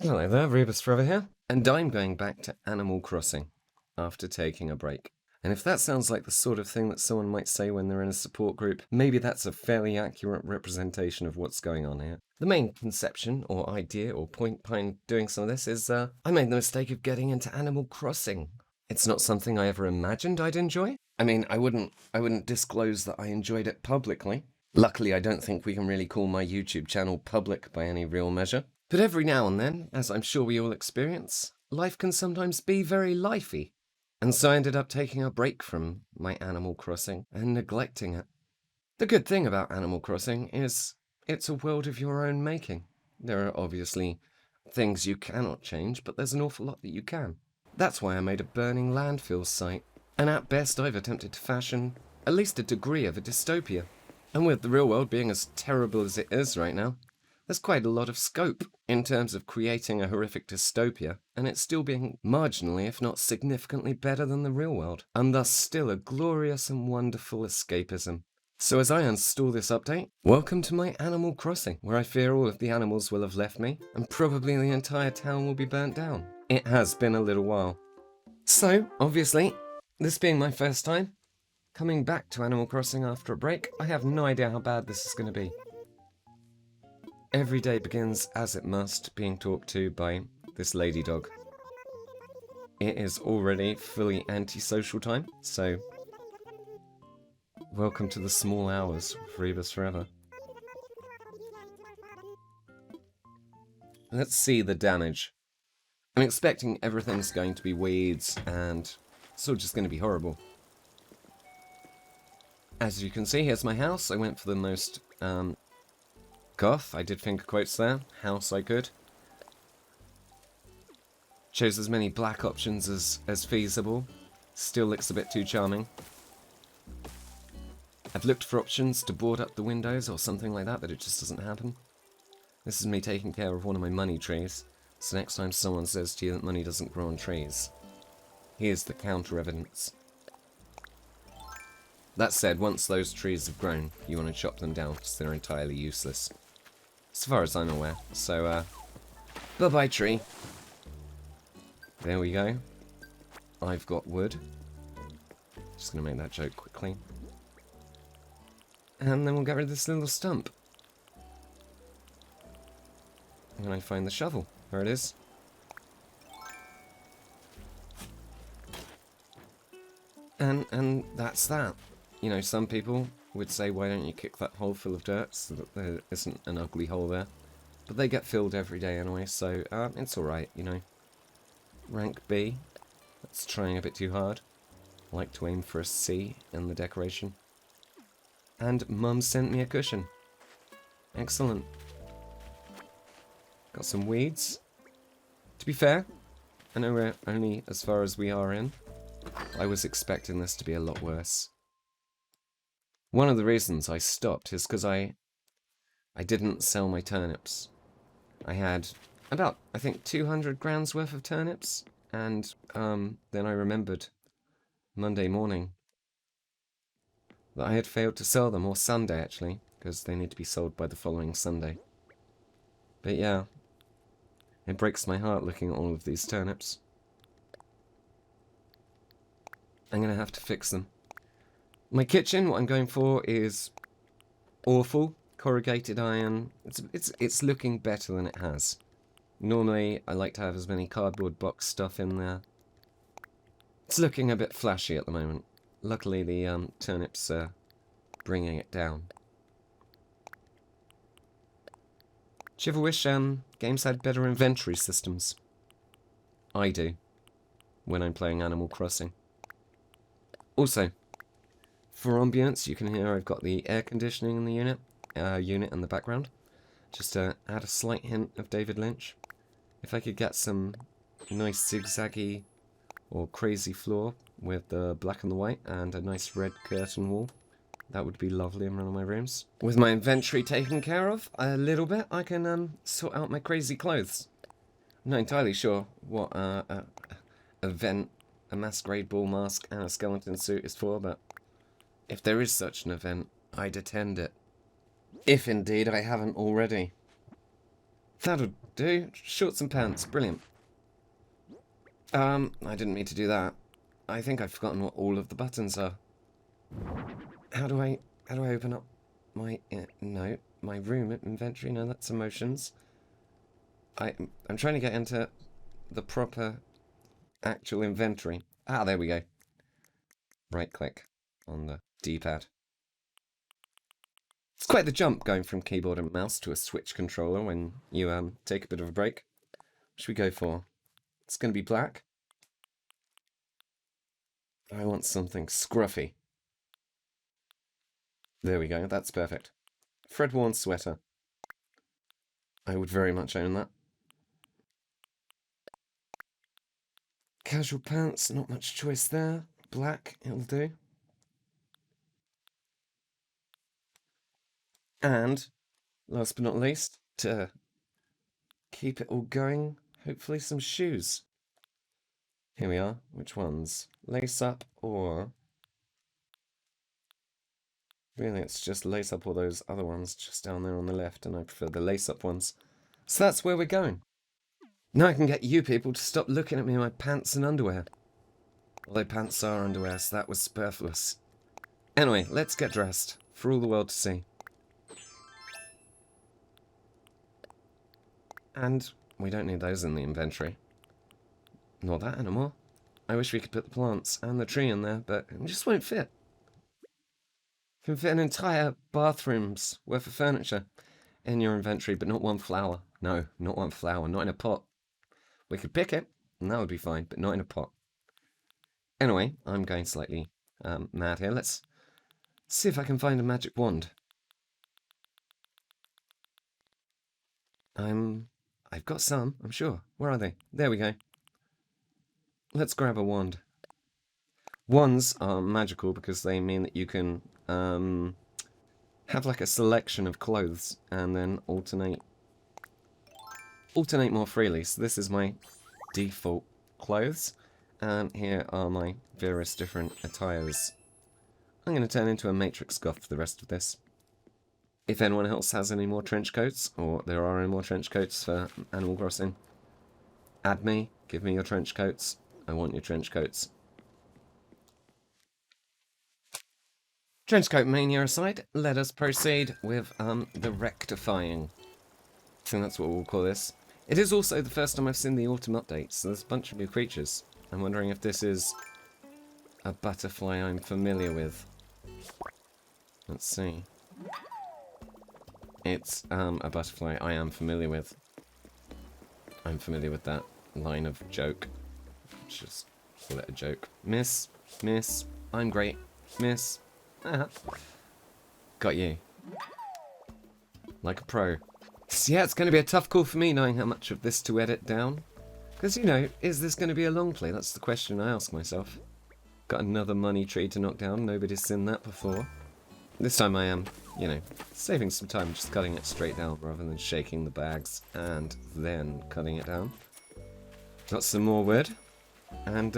Hello there, Rebus Forever here, and I'm going back to Animal Crossing after taking a break. And if that sounds like the sort of thing that someone might say when they're in a support group, maybe that's a fairly accurate representation of what's going on here. The main conception, or idea, or point behind doing some of this is, I made the mistake of getting into Animal Crossing. It's not something I ever imagined I'd enjoy. I mean, I wouldn't disclose that I enjoyed it publicly. Luckily, I don't think we can really call my YouTube channel public by any real measure. But every now and then, as I'm sure we all experience, life can sometimes be very lifey. And so I ended up taking a break from my Animal Crossing and neglecting it. The good thing about Animal Crossing is it's a world of your own making. There are obviously things you cannot change, but there's an awful lot that you can. That's why I made a burning landfill site. And at best I've attempted to fashion at least a degree of a dystopia. And with the real world being as terrible as it is right now, there's quite a lot of scope in terms of creating a horrific dystopia, and it's still being marginally, if not significantly better than the real world, and thus still a glorious and wonderful escapism. So as I install this update, welcome to my Animal Crossing, where I fear all of the animals will have left me, and probably the entire town will be burnt down. It has been a little while. So, obviously, this being my first time, coming back to Animal Crossing after a break, I have no idea how bad this is going to be. Every day begins as it must, being talked to by this lady dog. It is already fully antisocial time, so welcome to the small hours of Rebus Forever. Let's see the damage. I'm expecting everything's going to be weeds and it's all just going to be horrible. As you can see, here's my house. I went for the most goth, I did finger quotes there, house I could. Chose as many black options as feasible. Still looks a bit too charming. I've looked for options to board up the windows or something like that, but it just doesn't happen. This is me taking care of one of my money trees, so next time someone says to you that money doesn't grow on trees, here's the counter evidence. That said, once those trees have grown, you want to chop them down because they're entirely useless. As far as I'm aware. So, bye-bye tree. There we go. I've got wood. Just gonna make that joke quickly. And then we'll get rid of this little stump. And I find the shovel. There it is. And that's that. You know, some people would say, why don't you kick that hole full of dirt so that there isn't an ugly hole there? But they get filled every day anyway, so it's alright, you know. Rank B. That's trying a bit too hard. I like to aim for a C in the decoration. And Mum sent me a cushion. Excellent. Got some weeds. To be fair, I know we're only as far as we are in. I was expecting this to be a lot worse. One of the reasons I stopped is because I didn't sell my turnips. I had about, I think, 200 grams worth of turnips, and then I remembered Monday morning that I had failed to sell them, or Sunday actually, because they need to be sold by the following Sunday. But yeah, it breaks my heart looking at all of these turnips. I'm gonna have to fix them. My kitchen, what I'm going for is awful. Corrugated iron. It's looking better than it has. Normally, I like to have as many cardboard box stuff in there. It's looking a bit flashy at the moment. Luckily, the turnips are bringing it down. Do you ever wish games had better inventory systems? I do, when I'm playing Animal Crossing. Also, for ambience, you can hear I've got the air conditioning in the unit in the background, just to add a slight hint of David Lynch. If I could get some nice zigzaggy or crazy floor with the black and the white and a nice red curtain wall, that would be lovely in one of my rooms. With my inventory taken care of a little bit, I can sort out my crazy clothes. I'm not entirely sure what event a masquerade ball mask and a skeleton suit is for, but if there is such an event, I'd attend it. If indeed I haven't already. That would do. Shorts and pants. Brilliant. I didn't mean to do that. I think I've forgotten what all of the buttons are. How do I open up my no, my room inventory? No, that's emotions. I'm trying to get into the proper actual inventory. Ah, there we go. Right click on the D-pad. It's quite the jump going from keyboard and mouse to a Switch controller when you take a bit of a break. What should we go for? It's going to be black. I want something scruffy. There we go, that's perfect. Fred Warne sweater. I would very much own that. Casual pants, not much choice there. Black, it'll do. And, last but not least, to keep it all going, hopefully some shoes. Here we are. Which ones? Lace up or... Really, it's just lace up all those other ones just down there on the left, and I prefer the lace up ones. So that's where we're going. Now I can get you people to stop looking at me in my pants and underwear. Although pants are underwear, so that was superfluous. Anyway, let's get dressed, for all the world to see. And we don't need those in the inventory. Not that anymore. I wish we could put the plants and the tree in there, but it just won't fit. Can fit an entire bathroom's worth of furniture in your inventory, but not one flower. No, not one flower, not in a pot. We could pick it, and that would be fine, but not in a pot. Anyway, I'm going slightly mad here. Let's see if I can find a magic wand. I've got some, I'm sure. Where are they? There we go. Let's grab a wand. Wands are magical because they mean that you can have like a selection of clothes and then alternate more freely. So this is my default clothes, and here are my various different attires. I'm going to turn into a Matrix goth for the rest of this. If anyone else has any more trench coats, or there are any more trench coats for Animal Crossing, add me, give me your trench coats. I want your trench coats. Trenchcoat mania aside, let us proceed with the rectifying. I think that's what we'll call this. It is also the first time I've seen the autumn update, so there's a bunch of new creatures. I'm wondering if this is a butterfly I'm familiar with. Let's see. It's a butterfly I am familiar with. I'm familiar with that line of joke. Just call it a joke. Miss, I'm great. Miss. Got you. Like a pro. So yeah, it's going to be a tough call for me knowing how much of this to edit down. Because, you know, is this going to be a long play? That's the question I ask myself. Got another money tree to knock down. Nobody's seen that before. This time I am, you know, saving some time, just cutting it straight down rather than shaking the bags and then cutting it down. Got some more wood. And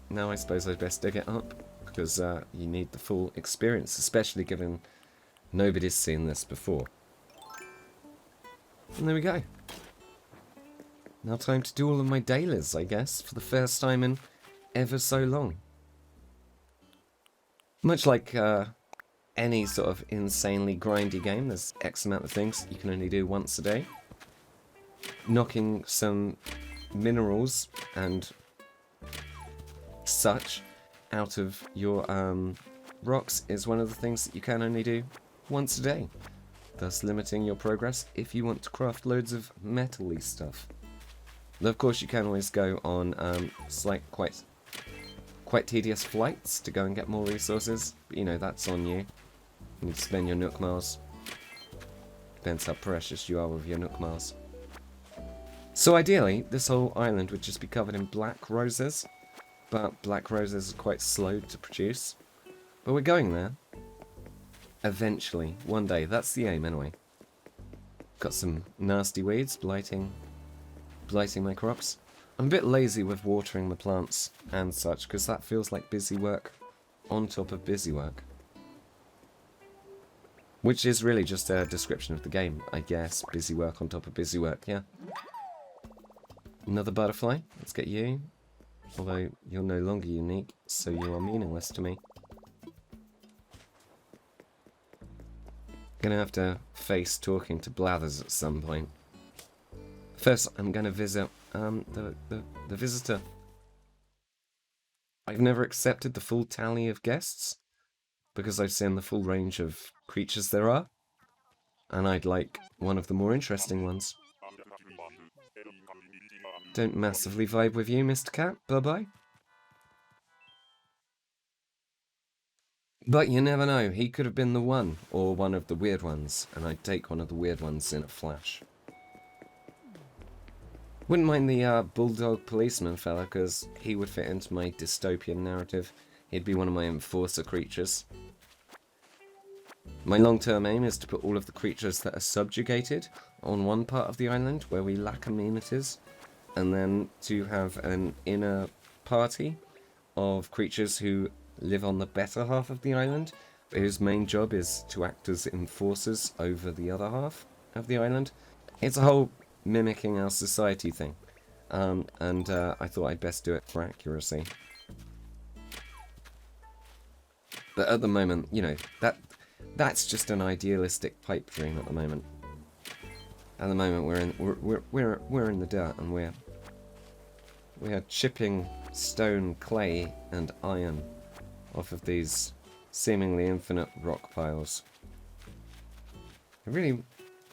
now I suppose I'd best dig it up. Because you need the full experience, especially given nobody's seen this before. And there we go. Now time to do all of my dailies, I guess, for the first time in ever so long. Much like any sort of insanely grindy game, there's X amount of things you can only do once a day. Knocking some minerals and such out of your rocks is one of the things that you can only do once a day, thus limiting your progress if you want to craft loads of metal-y stuff. Though of course you can always go on quite tedious flights to go and get more resources, but you know, that's on you. You need to spend your Nook Miles. Depends how precious you are with your Nook Miles. So ideally, this whole island would just be covered in black roses. But black roses are quite slow to produce. But we're going there. Eventually. One day. That's the aim anyway. Got some nasty weeds blighting my crops. I'm a bit lazy with watering the plants and such, because that feels like busy work on top of busy work. Which is really just a description of the game, I guess. Busy work on top of busy work, yeah. Another butterfly. Let's get you. Although you're no longer unique, so you are meaningless to me. Gonna have to face talking to Blathers at some point. First, I'm gonna visit the visitor. I've never accepted the full tally of guests because I've seen the full range of creatures there are, and I'd like one of the more interesting ones. Don't massively vibe with you, Mr. Cat. Bye-bye. But you never know, he could have been the one, or one of the weird ones, and I'd take one of the weird ones in a flash. Wouldn't mind the bulldog policeman fella, because he would fit into my dystopian narrative. He'd be one of my enforcer creatures. My long-term aim is to put all of the creatures that are subjugated on one part of the island, where we lack amenities, and then to have an inner party of creatures who live on the better half of the island, whose main job is to act as enforcers over the other half of the island. It's a whole mimicking our society thing, and I thought I'd best do it for accuracy. But at the moment, you know, that's just an idealistic pipe dream. At the moment, we're in the dirt, and we are chipping stone, clay, and iron off of these seemingly infinite rock piles. I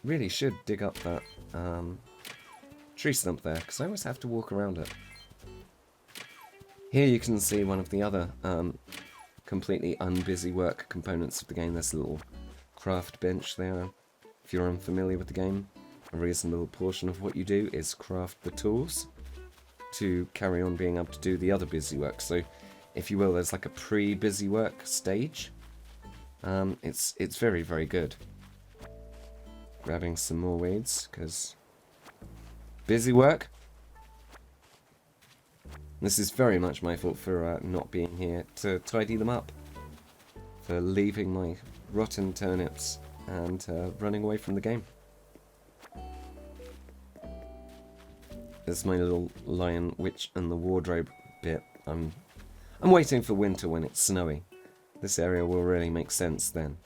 really should dig up that tree stump there, because I always have to walk around it. Here you can see one of the other completely unbusy work components of the game. There's a little craft bench there. If you're unfamiliar with the game, a reasonable portion of what you do is craft the tools to carry on being able to do the other busy work. So, if you will, there's like a pre-busy work stage. It's very, very good. Grabbing some more weeds, because busy work. This is very much my fault for not being here to tidy them up. For leaving my rotten turnips and running away from the game. This is my little Lion Witch and the Wardrobe bit. I'm waiting for winter when it's snowy. This area will really make sense then.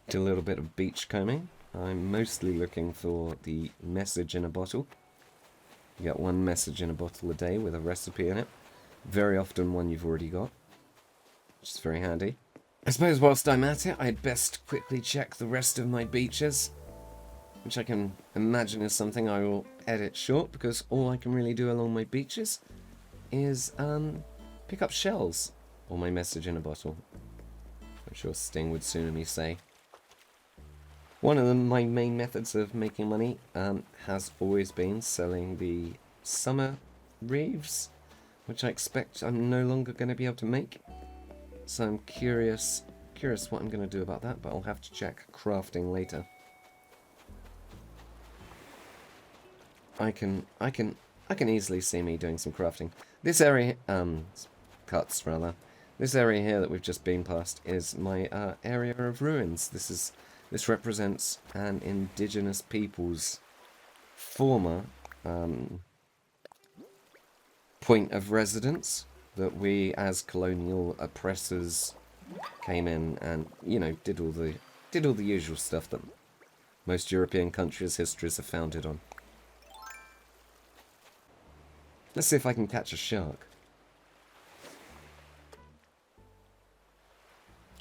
Do a little bit of beach combing. I'm mostly looking for the message in a bottle. You get one message in a bottle a day with a recipe in it. Very often one you've already got, which is very handy. I suppose whilst I'm at it, I'd best quickly check the rest of my beaches, which I can imagine is something I will edit short, because all I can really do along my beaches is pick up shells, or my message in a bottle. I'm sure Sting would sooner me say. One of my main methods of making money has always been selling the summer reeves, which I expect I'm no longer going to be able to make. So I'm curious what I'm going to do about that, but I'll have to check crafting later. I can easily see me doing some crafting. This area, cuts rather. This area here that we've just been past is my area of ruins. This represents an indigenous people's former point of residence that we, as colonial oppressors, came in and, you know, did all the usual stuff that most European countries' histories are founded on. Let's see if I can catch a shark.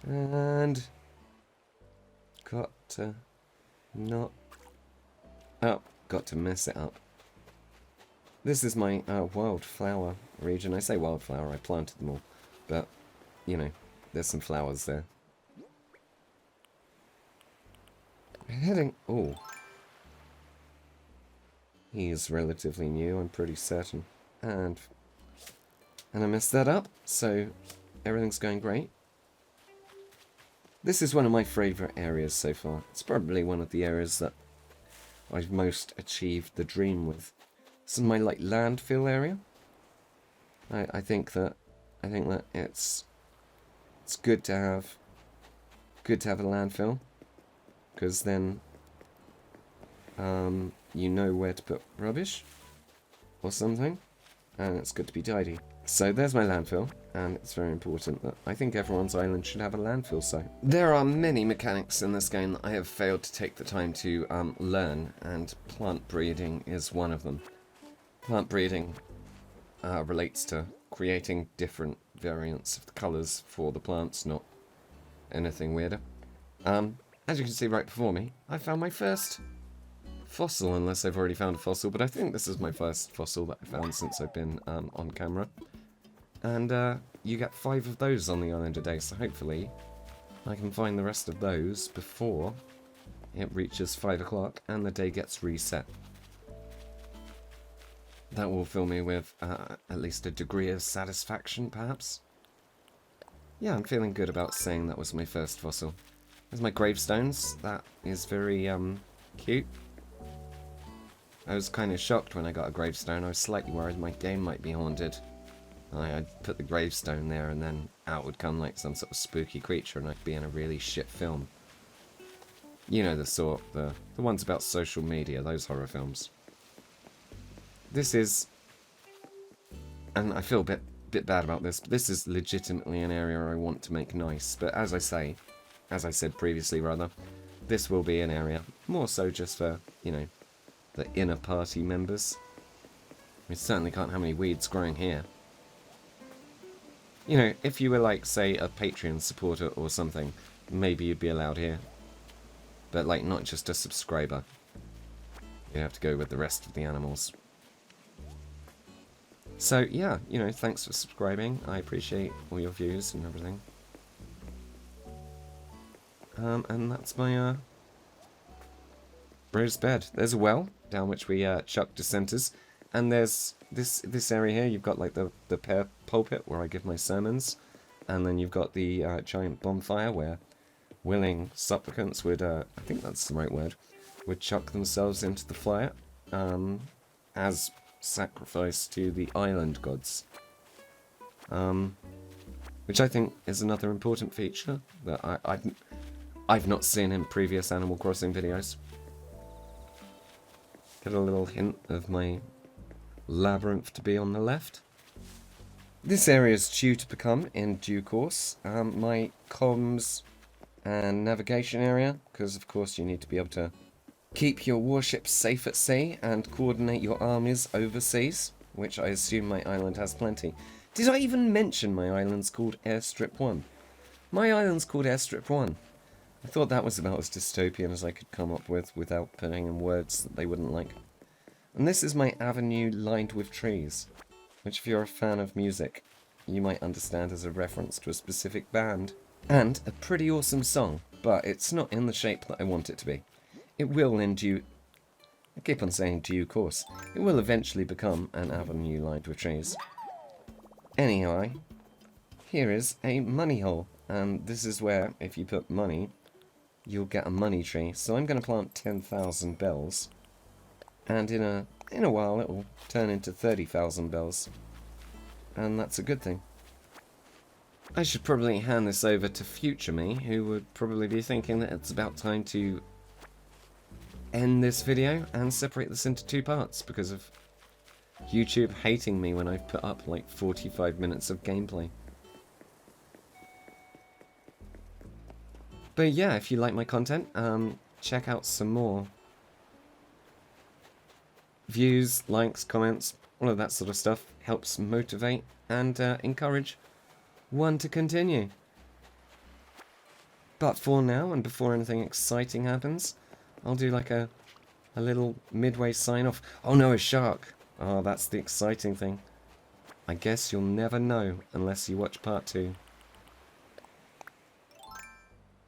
And got to not... Oh, got to mess it up. This is my wildflower region. I say wildflower, I planted them all. But, you know, there's some flowers there. Heading... Oh. He is relatively new, I'm pretty certain. And I messed that up, so everything's going great. This is one of my favourite areas so far. It's probably one of the areas that I've most achieved the dream with. This is my landfill area. I think that it's good to have a landfill, because then you know where to put rubbish or something, and it's good to be tidy. So there's my landfill, and it's very important that I think everyone's island should have a landfill site. There are many mechanics in this game that I have failed to take the time to learn, and plant breeding is one of them. Plant breeding relates to creating different variants of the colours for the plants, not anything weirder. As you can see right before me, I found my first fossil, unless I've already found a fossil, but I think this is my first fossil that I found since I've been on camera. And you get 5 of those on the island a day, so hopefully I can find the rest of those before it reaches 5 o'clock and the day gets reset. That will fill me with at least a degree of satisfaction, perhaps. Yeah, I'm feeling good about saying that was my first fossil. There's my gravestones. That is very cute. I was kind of shocked when I got a gravestone. I was slightly worried my game might be haunted. I'd put the gravestone there and then out would come like some sort of spooky creature and I'd be in a really shit film. You know the sort, the ones about social media, those horror films. This is, and I feel a bit bad about this, but this is legitimately an area I want to make nice. But as I said previously rather, this will be an area more so just for, you know, the inner party members. We certainly can't have any weeds growing here. You know, if you were like, say, a Patreon supporter or something, maybe you'd be allowed here. But like, not just a subscriber. You'd have to go with the rest of the animals. So yeah, you know, thanks for subscribing. I appreciate all your views and everything. And that's my raised bed. There's a well down which we chuck dissenters, and there's this area here. You've got like the prayer pulpit where I give my sermons, and then you've got the giant bonfire where willing supplicants would, I think that's the right word, would chuck themselves into the fire as sacrifice to the island gods. Which I think is another important feature that I've not seen in previous Animal Crossing videos. Get a little hint of my labyrinth to be on the left. This area is due to become, in due course, my comms and navigation area, because of course you need to be able to keep your warships safe at sea and coordinate your armies overseas, which I assume my island has plenty. Did I even mention my island's called Airstrip 1? My island's called Airstrip 1. I thought that was about as dystopian as I could come up with without putting in words that they wouldn't like. And this is my avenue lined with trees, which if you're a fan of music, you might understand as a reference to a specific band. And a pretty awesome song, but it's not in the shape that I want it to be. It will in due... I keep on saying due course. It will eventually become an avenue lined with trees. Anyway, here is a money hole, and this is where, if you put money, you'll get a money tree. So I'm going to plant 10,000 bells, and in a while it will turn into 30,000 bells, and that's a good thing. I should probably hand this over to future me, who would probably be thinking that it's about time to end this video and separate this into 2 parts because of YouTube hating me when I've put up like 45 minutes of gameplay. But yeah, if you like my content, check out some more. Views, likes, comments, all of that sort of stuff helps motivate and encourage one to continue. But for now, and before anything exciting happens, I'll do like a little midway sign off. Oh no, a shark! Oh, that's the exciting thing. I guess you'll never know unless you watch part 2.